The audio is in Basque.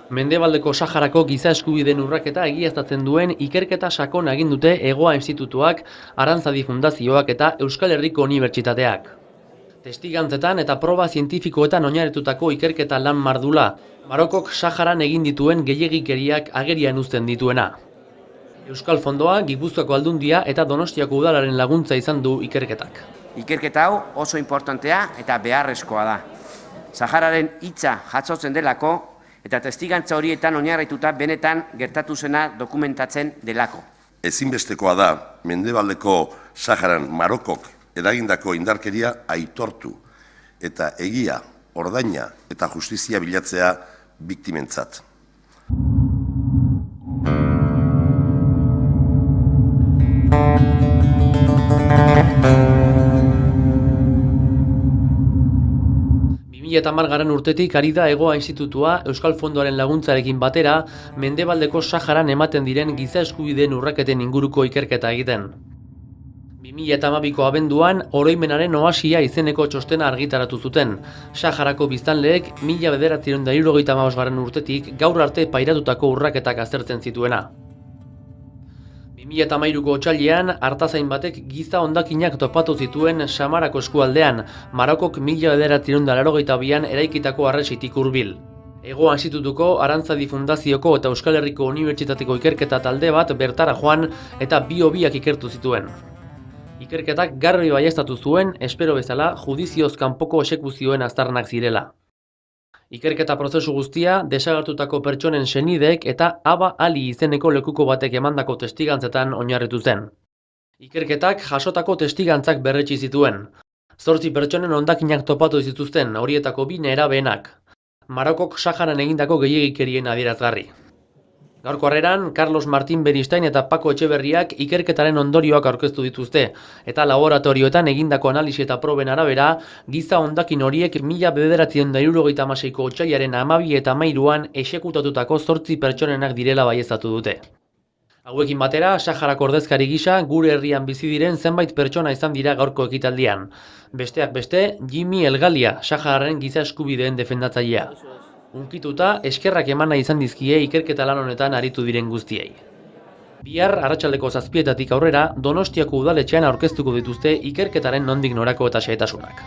Mendebaldeko Saharako giza eskubideen urraketa egiaztatzen duen ikerketa sakon egin dute Hegoa Institutuak, Arantzadi Fundazioak eta Euskal Herriko Unibertsitateak. Testigantzetan eta proba zientifikoetan oinarritutako ikerketa lan mardula, Marokok Saharan egin dituen gehiegikeriak agerian uzten dituena. Euskal Fondoa, Gipuzkoako Aldundia eta Donostiako Udalaren laguntza izan du ikerketak. Ikerketa hau oso importantea eta beharrezkoa da. Sahararen hitza jasotzen delako eta testigantza horietan oinarrituta benetan gertatu zena dokumentatzen delako. Ezinbestekoa da Mendebaldeko Saharan Marokok eragindako indarkeria aitortu eta egia, ordaina eta justizia bilatzea biktimentzat. Eta margarren urtetik ari da Hegoa Institutua Euskal Fondoaren laguntzarekin batera Mendebaldeko Saharan ematen diren giza eskubideen urraketen inguruko ikerketa egiten. 2012ko abenduan oroimenaren oasia izeneko txostena argitaratu zuten. Saharako biztanleek 1975 urtetik gaur arte pairatutako urraketak aztertzen zituena. 2013ko otsailean artazain batek giza hondakinak topatu zituen Samarako eskualdean, Marokok 1982an eraikitako harresitik hurbil. Hegoa Institutuko, Arantzadi Fundazioko eta Euskal Herriko Unibertsitateko ikerketa talde bat bertara joan eta bi-biak ikertu zituen. Ikerketak garbi baieztatu zuen, espero bezala, judizioz kanpoko exekuzioen aztarnak zirela. Ikerketa prozesu guztia desagertutako pertsonen senideek eta Aba Ali izeneko lekuko batek emandako testigantzetan oinarritu zen. Ikerketak jasotako testigantzak berretsi zituen. 8 pertsonen hondakinak topatu zituzten, horietako 2 nerabeenak. Marokok Saharan egindako gehiegikerien adierazgarri. Gaurko harreran, Carlos Martín Beristain eta Pako Etxeberriak ikerketaren ondorioak aurkeztu dituzte, eta laboratorioetan egindako analisi eta proben arabera, giza hondakin horiek 1976ko otsailaren 12 eta 13an exekutatutako 8 pertsonenak direla baieztatu dute. Hauekin batera, Saharako ordezkari gisa gure herrian bizi diren zenbait pertsona izan dira gaurko ekitaldian. Besteak beste, Jimmy Elgalia, Sahararen giza eskubideen defendatzailea. Unkituta, eskerrak emana izan dizkie ikerketa lan honetan aritu diren guztiei. Bihar, arratsaldeko 7etatik aurrera, Donostiako udaletxean aurkeztuko dituzte ikerketaren nondik norako eta xehetasunak.